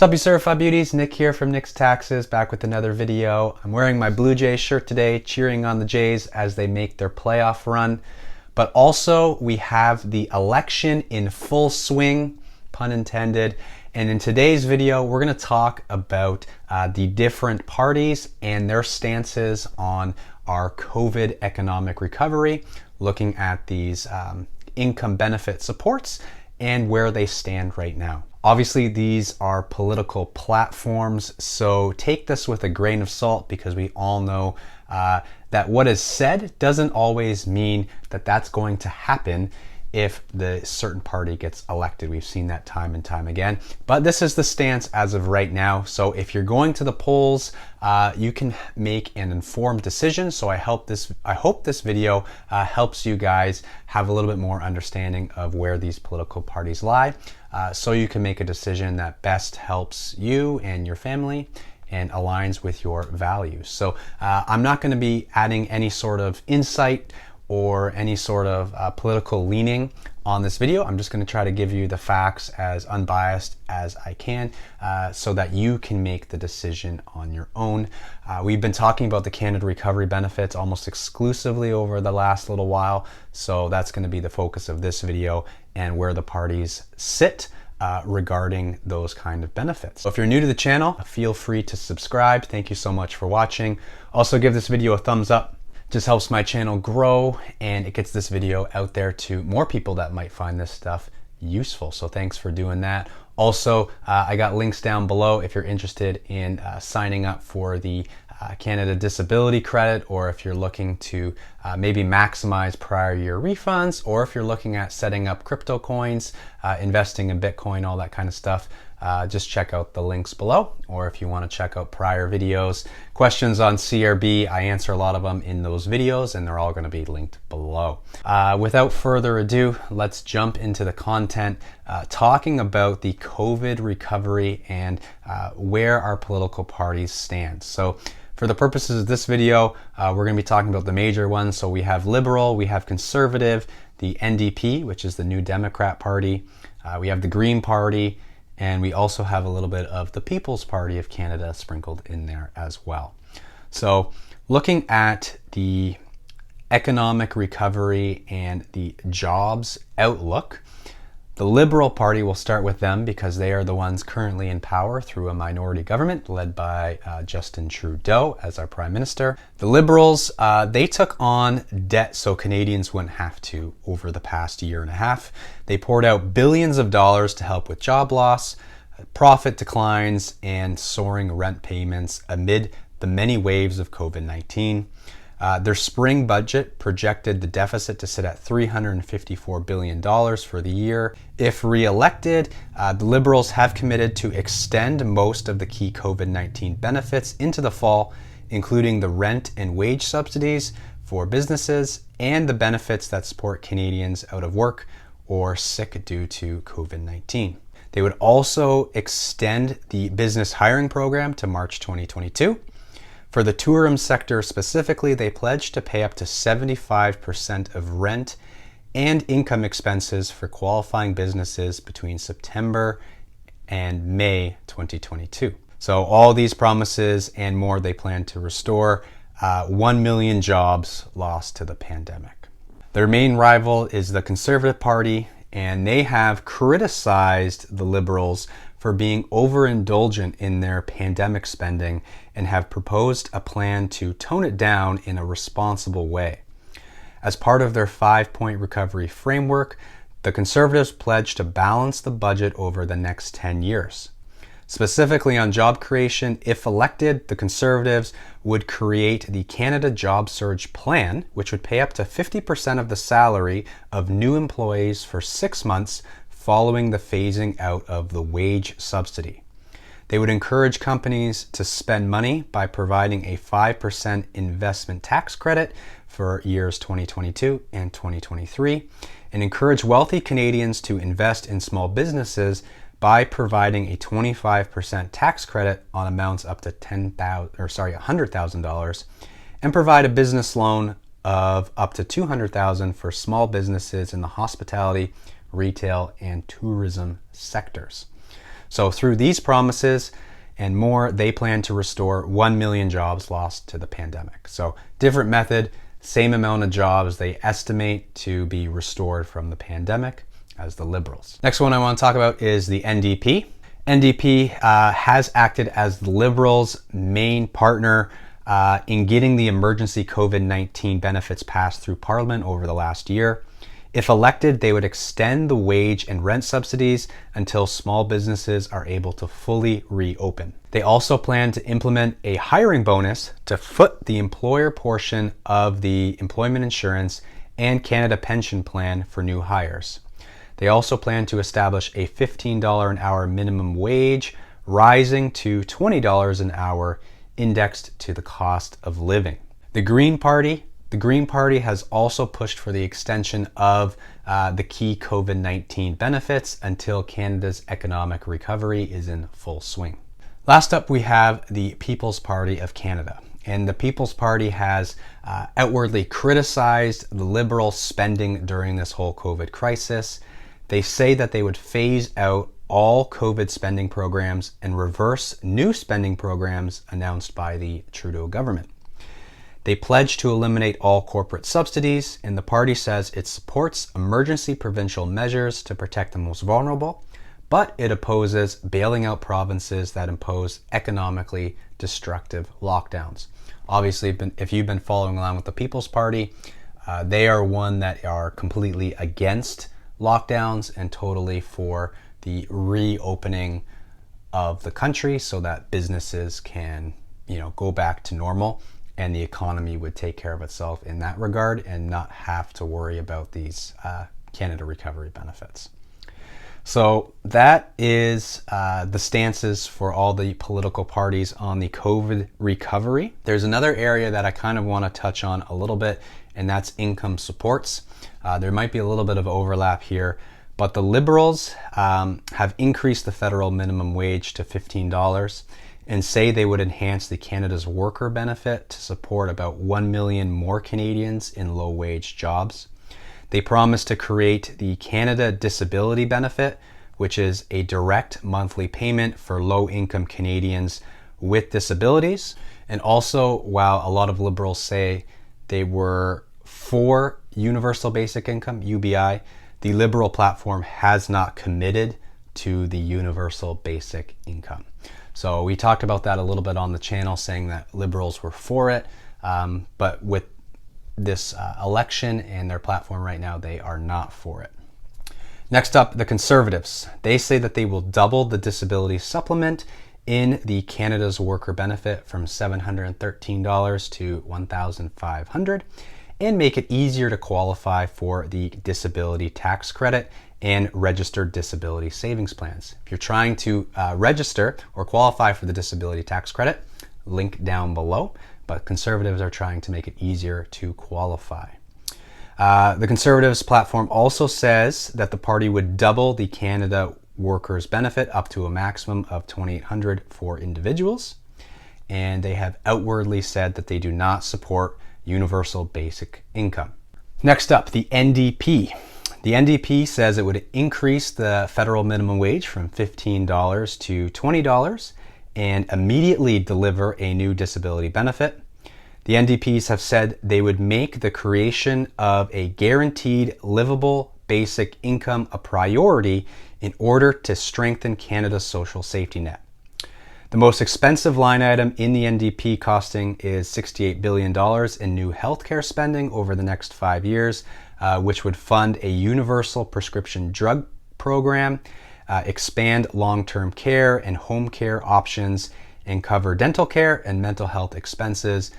What's up, you certified beauties? Nick here from Nick's Taxes, back with another video. I'm wearing my Blue Jays shirt today, cheering on the Jays as they make their playoff run. But also, we have the election in full swing, pun intended. And in today's video, we're going to talk about the different parties and their stances on our COVID economic recovery, looking at these income benefit supports and where they stand right now. Obviously, these are political platforms, so take this with a grain of salt because we all know that what is said doesn't always mean that that's going to happen if the certain party gets elected. We've seen that time and time again, but this is the stance as of right now. So if you're going to the polls, you can make an informed decision. So I hope this video helps you guys have a little bit more understanding of where these political parties lie, so you can make a decision that best helps you and your family and aligns with your values. So I'm not going to be adding any sort of insight or any sort of political leaning on this video. I'm just going to try to give you the facts as unbiased as I can, so that you can make the decision on your own. We've been talking about the Canada Recovery benefits almost exclusively over the last little while, so that's going to be the focus of this video and where the parties sit regarding those kind of benefits. So if you're new to the channel, feel free to subscribe. Thank you so much for watching. Also, give this video a thumbs up. Just helps my channel grow and it gets this video out there to more people that might find this stuff useful. So thanks for doing that. Also, I got links down below if you're interested in signing up for the Canada Disability Credit, or if you're looking to maybe maximize prior year refunds, or if you're looking at setting up crypto coins, investing in Bitcoin, all that kind of stuff. Just check out the links below, or if you want to check out prior videos, questions on CRB, I answer a lot of them in those videos and they're all going to be linked below. Without further ado, let's jump into the content, talking about the COVID recovery and where our political parties stand. So for the purposes of this video, we're going to be talking about the major ones. So we have Liberal, we have Conservative, the NDP, which is the New Democrat Party, we have the Green Party, and we also have a little bit of the People's Party of Canada sprinkled in there as well. So looking at the economic recovery and the jobs outlook, the Liberal Party, will start with them because they are the ones currently in power through a minority government led by Justin Trudeau as our Prime Minister. The Liberals, they took on debt so Canadians wouldn't have to over the past year and a half. They poured out billions of dollars to help with job loss, profit declines, and soaring rent payments amid the many waves of COVID-19. Their spring budget projected the deficit to sit at $354 billion for the year. If re-elected, the Liberals have committed to extend most of the key COVID-19 benefits into the fall, including the rent and wage subsidies for businesses and the benefits that support Canadians out of work or sick due to COVID-19. They would also extend the business hiring program to March 2022. For the tourism sector specifically, they pledged to pay up to 75% of rent and income expenses for qualifying businesses between September and May 2022. So all these promises and more, they plan to restore 1 million jobs lost to the pandemic. Their main rival is the Conservative Party, and they have criticized the Liberals for being overindulgent in their pandemic spending and have proposed a plan to tone it down in a responsible way. As part of their 5-point recovery framework, the Conservatives pledged to balance the budget over the next 10 years. Specifically on job creation, if elected, the Conservatives would create the Canada Job Surge Plan, which would pay up to 50% of the salary of new employees for 6 months following the phasing out of the wage subsidy. They would encourage companies to spend money by providing a 5% investment tax credit for years 2022 and 2023, and encourage wealthy Canadians to invest in small businesses by providing a 25% tax credit on amounts up to $100,000, and provide a business loan of up to $200,000 for small businesses in the hospitality, retail, and tourism sectors. So through these promises and more, they plan to restore 1 million jobs lost to the pandemic. So different method, same amount of jobs they estimate to be restored from the pandemic as the Liberals. Next one I want to talk about is the NDP. NDP has acted as the Liberals' main partner in getting the emergency COVID-19 benefits passed through Parliament over the last year. If elected, they would extend the wage and rent subsidies until small businesses are able to fully reopen. They also plan to implement a hiring bonus to foot the employer portion of the employment insurance and Canada pension plan for new hires. They also plan to establish a $15 an hour minimum wage, rising to $20 an hour, indexed to the cost of living. The Green Party has also pushed for the extension of the key COVID-19 benefits until Canada's economic recovery is in full swing. Last up, we have the People's Party of Canada. And the People's Party has outwardly criticized the Liberal spending during this whole COVID crisis. They say that they would phase out all COVID spending programs and reverse new spending programs announced by the Trudeau government. They pledge to eliminate all corporate subsidies, and the party says it supports emergency provincial measures to protect the most vulnerable, but it opposes bailing out provinces that impose economically destructive lockdowns. Obviously, if you've been following along with the People's Party, they are one that are completely against lockdowns and totally for the reopening of the country so that businesses can, go back to normal and the economy would take care of itself in that regard and not have to worry about these Canada recovery benefits. So that is the stances for all the political parties on the COVID recovery. There's another area that I kind of want to touch on a little bit, and that's income supports. There might be a little bit of overlap here, but the Liberals have increased the federal minimum wage to $15 and say they would enhance the Canada's worker benefit to support about 1 million more Canadians in low-wage jobs. They promise to create the Canada Disability Benefit, which is a direct monthly payment for low-income Canadians with disabilities. And also, while a lot of Liberals say they were for Universal Basic Income, UBI, the Liberal platform has not committed to the Universal Basic Income. So we talked about that a little bit on the channel, saying that Liberals were for it, but with this election and their platform right now, they are not for it. Next up, the Conservatives. They say that they will double the disability supplement in the Canada's worker benefit from $713 to $1,500 and make it easier to qualify for the disability tax credit and registered disability savings plans. If you're trying to register or qualify for the disability tax credit, link down below, but Conservatives are trying to make it easier to qualify. The Conservatives platform also says that the party would double the Canada Workers Benefit up to a maximum of $2,800 for individuals, and they have outwardly said that they do not support Universal Basic Income. Next up, the NDP. The NDP says it would increase the federal minimum wage from $15 to $20 and immediately deliver a new disability benefit. The NDPs have said they would make the creation of a guaranteed livable basic income a priority in order to strengthen Canada's social safety net. The most expensive line item in the NDP costing is $68 billion in new healthcare spending over the next 5 years, which would fund a universal prescription drug program, expand long-term care and home care options, and cover dental care and mental health expenses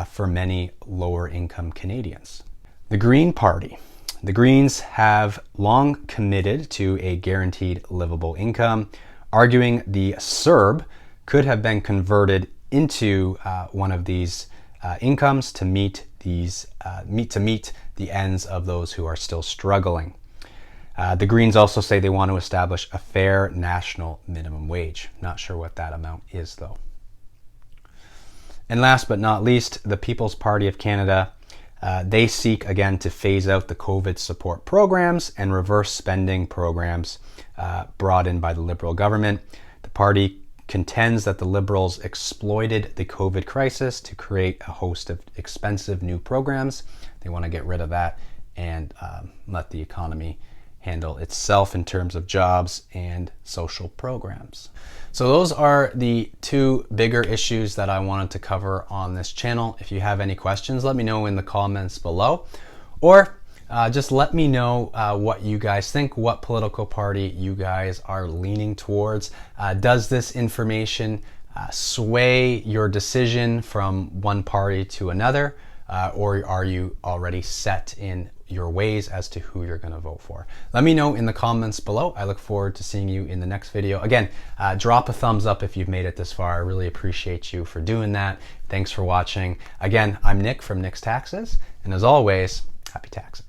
for many lower-income Canadians. The Green Party. The Greens have long committed to a guaranteed livable income, arguing the CERB could have been converted into one of these incomes to meet the ends of those who are still struggling. The Greens also say they want to establish a fair national minimum wage. Not sure what that amount is, though. And last but not least, the People's Party of Canada They seek, again, to phase out the COVID support programs and reverse spending programs brought in by the Liberal government. The party contends that the Liberals exploited the COVID crisis to create a host of expensive new programs. They want to get rid of that and let the economy handle itself in terms of jobs and social programs. So those are the two bigger issues that I wanted to cover on this channel. If you have any questions, let me know in the comments below, or just let me know what you guys think, what political party you guys are leaning towards. Does this information sway your decision from one party to another, or are you already set in your ways as to who you're going to vote for? Let me know in the comments below. I look forward to seeing you in the next video. Again, drop a thumbs up if you've made it this far. I really appreciate you for doing that. Thanks for watching. Again, I'm Nick from Nick's Taxes, and as always, happy taxing.